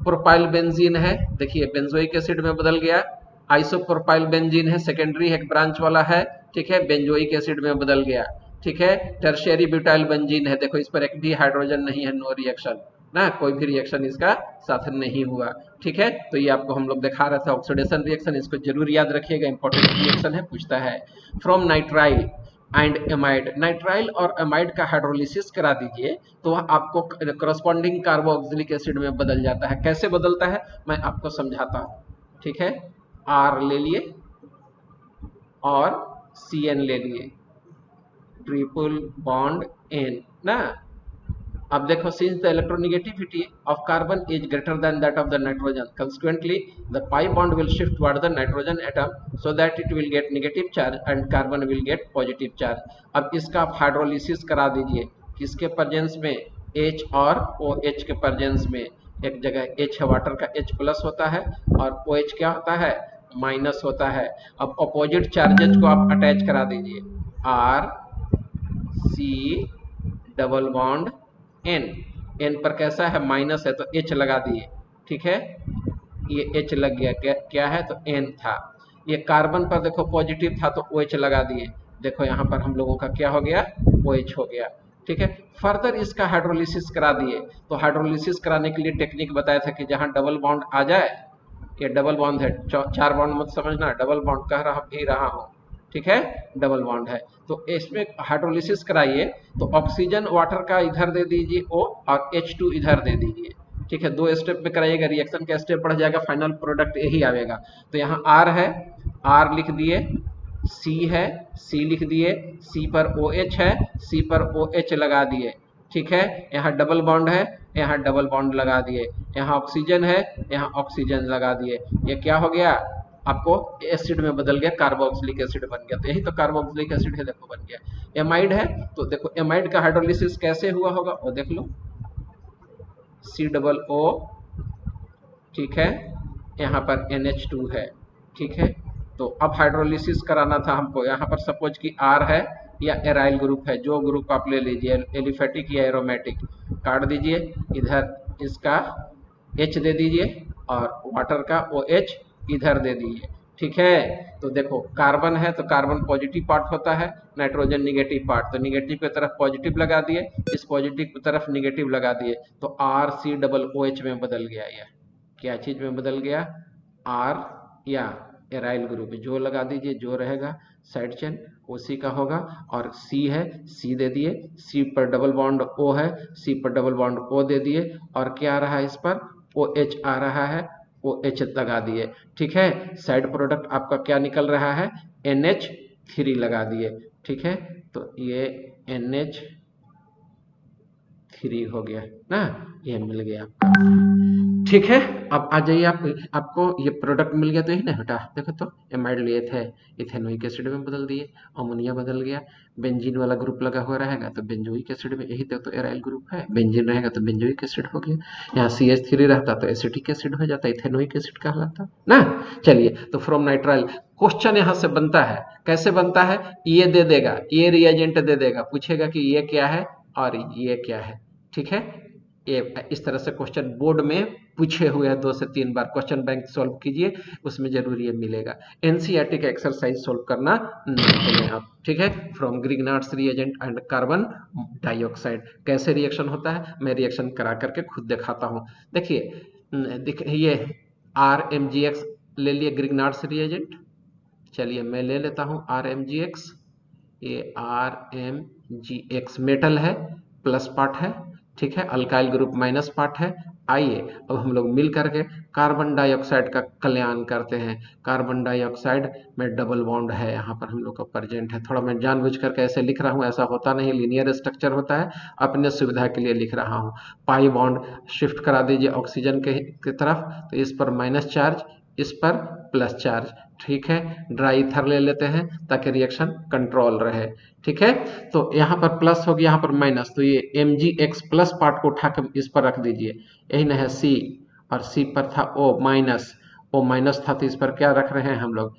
प्रोपाइल बेंजीन है, देखिए बेंजोइक एसिड में बदल गया, आइसोप्रोपाइल बेंजीन है, सेकेंडरी एक ब्रांच वाला है, ठीक है, बेंजोइक एसिड में बदल गया। ठीक है, टर्शियरी ब्यूटाइल बेंजीन है, देखो इस पर एक भी हाइड्रोजन नहीं है, नो रिएक्शन ना, कोई भी रिएक्शन इसका साथ नहीं हुआ। ठीक है, तो ये आपको हम लोग दिखा रहे थे ऑक्सीडेशन रिएक्शन, इसको जरूर याद रखिएगा, इंपॉर्टेंट रिएक्शन है, पूछता है। From nitrile and amide, nitrile और एमाइड का हाइड्रोलिसिस करा दीजिए तो आपको करस्पॉन्डिंग कार्बोक्सिलिक एसिड में बदल जाता है। कैसे बदलता है मैं आपको समझाता हूं। ठीक है, R ले लिए और CN ले लिए, ट्रिपल बॉन्ड N ना। अब देखो, since the electronegativity of carbon is greater than that of the nitrogen, consequently the pi bond will shift toward the nitrogen atom so that it will get negative charge and carbon will get positive charge। अब इसका आप hydrolysis करा दीजिए, किसके presence में, H और OH के presence में। एक जगह H है, वाटर का H प्लस होता है और OH क्या होता है, माइनस होता है। अब अपोजिट चार्जेस को आप अटैच करा दीजिए, R C double bond N, N पर कैसा है, माइनस है तो H लगा दिए। ठीक है, ये H लग गया, क्या है तो N था। ये कार्बन पर देखो पॉजिटिव था तो OH लगा दिए, देखो यहाँ पर हम लोगों का क्या हो गया, OH हो गया। ठीक है, फर्दर इसका हाइड्रोलिसिस करा दिए, तो हाइड्रोलिसिस कराने के लिए टेक्निक बताया था कि जहाँ डबल बॉन्ड आ जाए, ये डबल बॉन्ड है, 4 बॉन्ड मत समझना, डबल बॉन्ड कह रहा हूँ, ठीक है, डबल बॉन्ड है, तो इसमें हाइड्रोलिसिस कराइए तो ऑक्सीजन वाटर का इधर दे दीजिए O और H2 इधर दे दीजिए। ठीक है, 2 स्टेप में कराइएगा, रिएक्शन का स्टेप बढ़ जाएगा, फाइनल प्रोडक्ट यही आएगा। तो यहाँ R है, R लिख दिए, C है, C लिख दिए, C पर OH है, C पर OH लगा दिए। ठीक है, यहाँ डबल बॉन्ड है, यहाँ डबल बॉन्ड लगा दिए, यहाँ ऑक्सीजन है, यहाँ ऑक्सीजन लगा दिए। ये क्या हो गया, आपको एसिड में बदल गया, कार्बोक्सिलिक एसिड बन गया। तो यही तो कार्बोक्सिलिक एसिड है, देखो बन गया। एमाइड है तो देखो एमाइड का हाइड्रोलिसिस कैसे हुआ होगा, और देख लो COO, ठीक है, यहाँ पर NH2 है। ठीक है, तो अब हाइड्रोलिसिस कराना था हमको, यहाँ पर सपोज कि R है या एराइल ग्रुप है, जो ग्रुप आप ले लीजिए, एलिफेटिक या एरोमेटिक, काट दीजिए, इधर इसका H दे दीजिए और वाटर का OH इधर दे दीजिए। ठीक है, तो देखो कार्बन है तो कार्बन पॉजिटिव पार्ट होता है, नाइट्रोजन निगेटिव पार्ट, तो निगेटिव की तरफ पॉजिटिव लगा दिए, इस पॉजिटिव की तरफ निगेटिव लगा दिए, तो RCOOH में बदल गया। यह क्या चीज में बदल गया, R या एराइल ग्रुप, जो लगा दीजिए, जो रहेगा साइड चेन उसी का होगा। और C है, C दे दिए, C पर डबल बॉन्ड O है, C पर डबल बॉन्ड O दे दिए, और क्या आ रहा है, इस पर OH आ रहा है, OH लगा दिए। ठीक है, साइड प्रोडक्ट आपका क्या निकल रहा है, NH3 लगा दिए। ठीक है, तो ये NH3 3 हो गया ना, ये मिल गया। ठीक है, अब आ जाइए आपको ये प्रोडक्ट मिल गया, तो यही ना बेटा, देखो तो एमाइड लिए थे, इथेनोइक एसिड में बदल दिए, अमोनिया बदल गया, बेंजीन वाला ग्रुप लगा हुआ रहेगा तो बेंजोइक एसिड में, यही तो एराइल ग्रुप है, बेंजीन रहेगा तो बेंजोइक एसिड हो गया, यहाँ CH3 रहता तो एसिटिक एसिड हो जाता, इथेनोइक एसिड कहलाता ना। चलिए, तो फ्रॉम नाइट्राइल क्वेश्चन यहाँ से बनता है, कैसे बनता है, ये दे देगा, ये रिएजेंट दे देगा, पूछेगा कि ये क्या है और ये क्या है। ठीक है, ये इस तरह से क्वेश्चन बोर्ड में पूछे हुए हैं 2 से 3 बार, क्वेश्चन बैंक सॉल्व कीजिए, उसमें जरूर ये मिलेगा। एनसीईआरटी का एक्सरसाइज सॉल्व करना नहीं भूलें आप। ठीक है, from Grignard's reagent and carbon dioxide कैसे रिएक्शन होता है, मैं रिएक्शन करा करके खुद दिखाता हूँ। देखिए ये RMgX ले लिए ग्रिग्नार्ड्स रिएजेंट, चलिए मैं ले लेता हूँ RMgX, ये RMgX मेटल है, प्लस पार्ट है, ठीक है, अल्काइल ग्रुप माइनस पार्ट है। आइए अब हम लोग मिल करके कार्बन डाइऑक्साइड का कल्याण करते हैं। कार्बन डाइऑक्साइड में डबल बॉन्ड है, यहाँ पर हम लोग का प्रेजेंट है, थोड़ा मैं जानबूझ करके ऐसे लिख रहा हूँ, ऐसा होता नहीं, लीनियर स्ट्रक्चर होता है, अपने सुविधा के लिए लिख रहा हूँ। पाई बॉन्ड शिफ्ट करा दीजिए ऑक्सीजन की तरफ, तो इस पर माइनस चार्ज, इस पर प्लस चार्ज। ठीक है, ड्राई ईथर ले लेते हैं ताकि रिएक्शन कंट्रोल रहे। ठीक है, तो यहाँ पर प्लस हो गया, यहाँ पर माइनस, तो ये MgX प्लस पार्ट को उठा कर इस पर रख दीजिए, यही ना है C, और C पर था O माइनस, O माइनस था तो इस पर क्या रख रहे हैं हम लोग,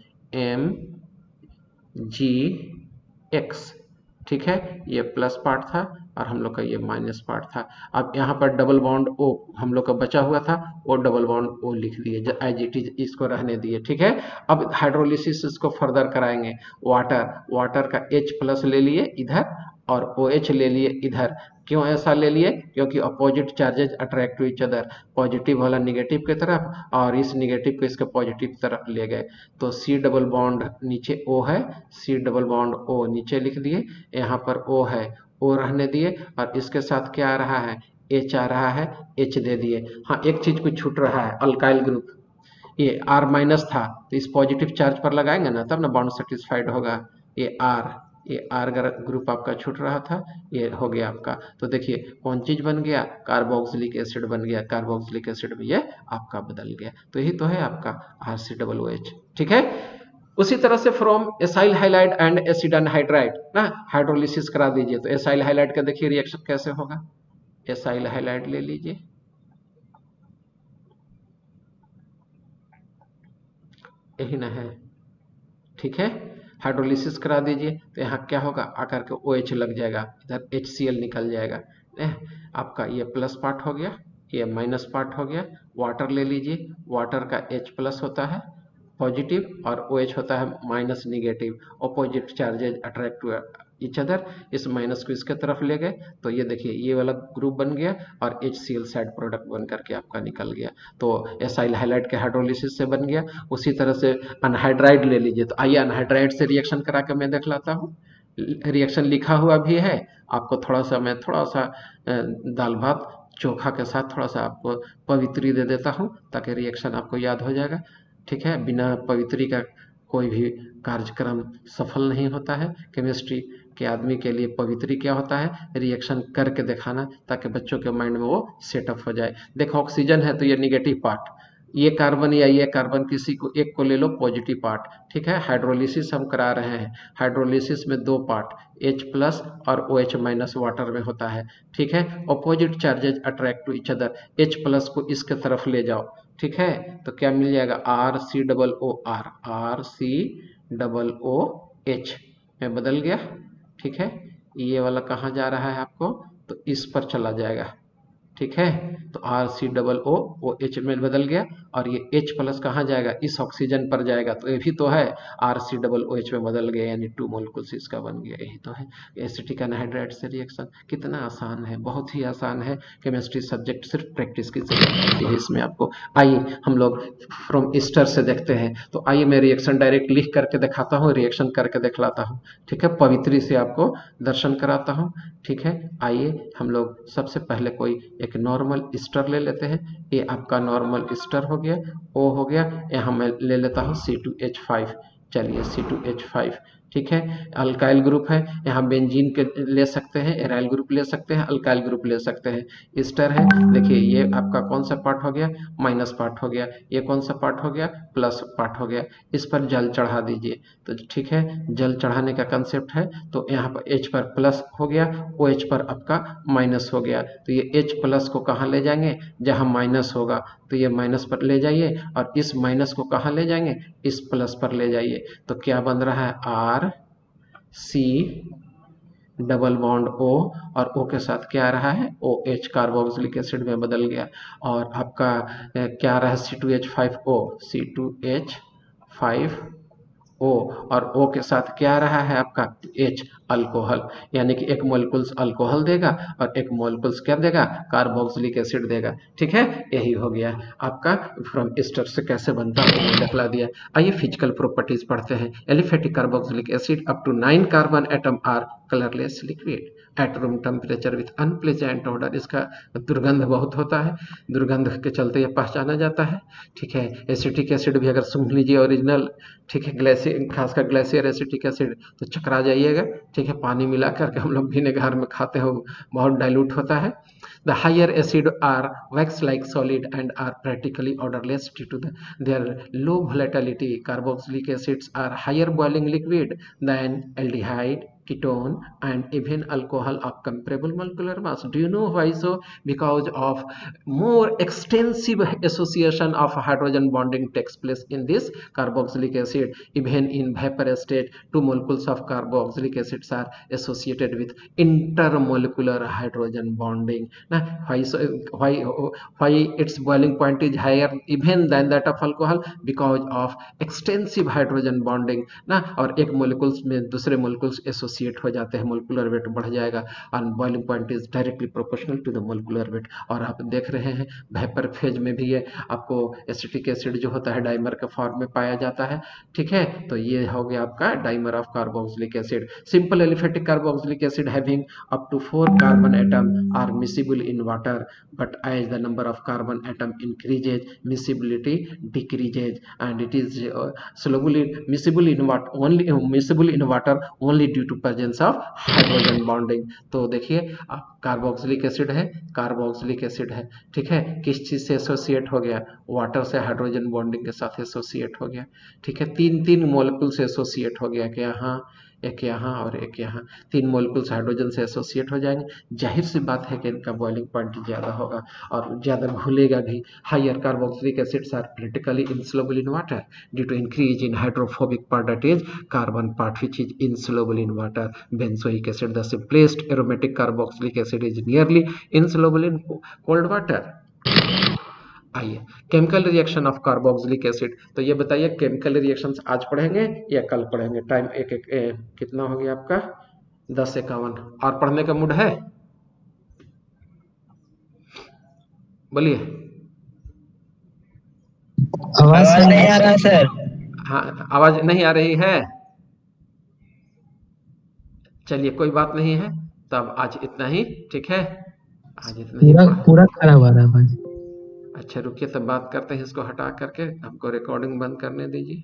MgX। ठीक है, ये प्लस पार्ट था और हम लोग का ये माइनस पार्ट था। अब यहाँ पर डबल बॉन्ड O हम लोग का बचा हुआ था, वो डबल बॉन्ड O लिख दिए, एज इट इज इसको रहने दिए। ठीक है, अब हाइड्रोलिसिस इसको फर्दर कराएंगे। वाटर का H प्लस ले लिए इधर और OH ले लिए इधर। क्यों ऐसा ले लिए, क्योंकि opposite charges attract to each other, positive वाला निगेटिव की तरफ और इस निगेटिव को इसके पॉजिटिव तरफ ले गए, तो C डबल बॉन्ड नीचे O है, C डबल बॉन्ड O नीचे लिख दिए, यहाँ पर O है, O रहने दिए, और इसके साथ क्या आ रहा है, H आ रहा है, H दे दिए। हाँ, एक चीज कुछ छूट रहा है, अल्काइल ग्रुप, ये R माइनस था तो इस पॉजिटिव चार्ज पर लगाएंगे ना, तब ना बॉन्ड सेटिस्फाइड होगा। ये R ग्रुप आपका छूट रहा था, ये हो गया आपका। तो देखिए कौन चीज बन गया, कार्बोक्सिलिक एसिड बन गया, कार्बोक्सिलिक एसिड में ये आपका बदल गया, तो यही तो है आपका RCOOH। ठीक है, उसी तरह से from acyl halide and acid anhydride ना, हाइड्रोलिसिस करा दीजिए, तो एसाइल हाइलाइड का देखिए रिएक्शन कैसे होगा। एसाइल हाइलाइड ले लीजिए, यही ना है। ठीक है, हाइड्रोलिसिस करा दीजिए, तो यहाँ क्या होगा, आकर के OH लग जाएगा, इधर HCl निकल जाएगा। आपका ये प्लस पार्ट हो गया, ये माइनस पार्ट हो गया। वाटर ले लीजिए, वाटर का H प्लस होता है पॉजिटिव और OH होता है minus negative, opposite charges attract to each other, इस माइनस को इसके तरफ ले गए, तो ये देखिए ये वाला ग्रुप बन गया और HCl साइड प्रोडक्ट बन करके आपका निकल गया, तो एसाइल हाइलाइड के हाइड्रोलिसिस से बन गया। उसी तरह से अनहाइड्राइड ले लीजिए, तो आइए अनहाइड्राइड से रिएक्शन करा के मैं दिखलाता हूँ। रिएक्शन लिखा हुआ भी है, आपको थोड़ा सा दाल भात चोखा के साथ थोड़ा सा आपको पवित्री दे देता हूँ ताकि रिएक्शन आपको याद हो जाएगा। ठीक है, बिना पवित्री का कोई भी कार्यक्रम सफल नहीं होता है। केमिस्ट्री के आदमी के लिए पवित्री क्या होता है, रिएक्शन करके दिखाना, ताकि बच्चों के माइंड में वो सेटअप हो जाए। देखो ऑक्सीजन है तो ये निगेटिव पार्ट, ये कार्बन या ये कार्बन किसी को एक को ले लो पॉजिटिव पार्ट। ठीक है, हाइड्रोलिसिस हम करा रहे हैं, हाइड्रोलिसिस में 2 पार्ट H प्लस और OH माइनस वाटर में होता है। ठीक है, opposite charges attract to each other, H plus को इसके तरफ ले जाओ। ठीक है, तो क्या मिल जाएगा, RCOOH में बदल गया। ठीक है, ये वाला कहाँ जा रहा है आपको, तो इस पर चला जाएगा। ठीक है, तो RCOOH में बदल गया और ये H प्लस कहाँ जाएगा, इस ऑक्सीजन पर जाएगा, तो ये भी तो है RCOOH में बदल गया, यानी 2 मोलिक्यूल्स इसका बन गया, यही तो है एसिटिक एनहाइड्राइड से रिएक्शन। कितना आसान है, बहुत ही आसान है। केमिस्ट्री सब्जेक्ट सिर्फ प्रैक्टिस की जरूरत होती है इसमें आपको। आइए हम लोग फ्रॉम ईस्टर से देखते हैं, तो आइए मैं रिएक्शन डायरेक्ट लिख करके दिखाता हूँ, रिएक्शन करके दिखलाता हूँ। ठीक है, पवित्री से आपको दर्शन कराता हूँ। ठीक है, आइए हम लोग सबसे पहले कोई एक नॉर्मल ईस्टर ले लेते हैं। ये आपका नॉर्मल ईस्टर हो गया, O हो गया, यहाँ मैं ले लेता हूँ C2H5। चलिए C2H5 ठीक है। अल्काइल ग्रुप है, यहाँ बेंजीन के ले सकते हैं, एराइल ग्रुप ले सकते हैं, अल्काइल ग्रुप ले सकते हैं। ईस्टर है, देखिए ये आपका कौन सा पार्ट हो गया, माइनस पार्ट हो गया, ये कौन सा पार्ट हो गया, प्लस पार्ट हो गया। इस पर जल चढ़ा दीजिए। तो ठीक है, जल चढ़ाने का कंसेप्ट है, तो यहाँ पर H पर प्लस हो गया, OH पर आपका माइनस हो गया। तो ये H प्लस को कहाँ ले जाएंगे, जहाँ माइनस होगा तो ये माइनस पर ले जाइए, और इस माइनस को कहाँ ले जाएंगे, इस प्लस पर ले जाइए। तो क्या बन रहा है, R C double bond O, और O के साथ क्या आ रहा है, OH कार्बोक्सिलिक एसिड में बदल गया। और आपका क्या आ रहा है, C2H5O, C2H5O, और O के साथ क्या आ रहा है आपका H, अल्कोहल। यानी कि एक मोलिकुल्स अल्कोहल देगा और एक मोलिकुल्स क्या देगा, कार्बोक्सिलिक एसिड देगा। ठीक है, यही हो गया आपका फ्रॉम ईस्टर से कैसे बनता है वो दिखला दिया। आइए फिजिकल प्रॉपर्टीज पढ़ते हैं। Aliphatic carboxylic acid up to 9 carbon atom are colourless liquid at room temperature with unpleasant odour. इसका दुर्गंध बहुत होता है, दुर्गंध के चलते यह पहचाना जाता है। ठीक है, एसिटिक एसिड भी अगर सुन लीजिए ओरिजिनल, ठीक है, ग्लेशियर, खासकर ग्लेशियर एसिटिक एसिड, तो चकरा जाइएगा। ठीक है, पानी मिला करके हम लोग विनेगर में खाते हो, बहुत डाइल्यूट होता है। The higher acid are wax-like solid and are practically odorless due to their low volatility. Carboxylic acids are higher boiling liquid than aldehyde, ketone, and even alcohol of comparable molecular mass. Do you know why so? Because of more extensive association of hydrogen bonding takes place in this carboxylic acid. Even in vapor state, two molecules of carboxylic acids are associated with intermolecular hydrogen bonding. Now, why its boiling point is higher even than that of alcohol? Because of extensive hydrogen bonding ना, और एक molecules में दूसरे molecules associate हो जाते हैं, molecular weight बढ़ जाएगा, और boiling point is directly proportional to the molecular weight. और आप देख रहे हैं वेपर फेज में भी ये आपको एसिटिक एसिड जो होता है डाइमर के फॉर्म में पाया जाता है। ठीक है, तो ये हो गया आपका dimer of carboxylic acid. Simple aliphatic carboxylic acid having up to 4 carbon atom are miscible in water, but as the number of carbon atom increases miscibility decreases, and it is soluble miscible in water only due to presence of hydrogen bonding। तो देखिए carboxylic acid है, carboxylic acid है, ठीक है, किस चीज से associate हो गया, वाटर से हाइड्रोजन बॉन्डिंग के साथ एसोसिएट हो गया। ठीक है, तीन तीन मोलिकुल से एसोसिएट हो गया, कि यहाँ एक, यहाँ और एक यहाँ, तीन मोलिकुल्स हाइड्रोजन से एसोसिएट हो जाएंगे। जाहिर सी बात है कि इनका बॉइलिंग पॉइंट ज़्यादा होगा और ज़्यादा घुलेगा भी। Higher carboxylic acids are critically insoluble in water due to increase in hydrophobic part, that is carbon part, which is insoluble in water. Benzoic acid, the simplest aromatic carboxylic acid, is nearly insoluble in cold water। आइए chemical reaction of carboxylic acid. तो ये बताइए chemical reactions आज पढ़ेंगे या कल पढ़ेंगे? Time कितना हो गया आपका, 10:51। और पढ़ने का मूड है? बोलिए। आवाज नहीं आ रहा सर। हाँ, आवाज नहीं आ रही है, चलिए कोई बात नहीं है, तब आज इतना ही। ठीक है, आज इतना ही। पूरा खराब आ रहा है। अच्छा रुकिए, तब बात करते हैं, इसको हटा करके हमको रिकॉर्डिंग बंद करने दीजिए।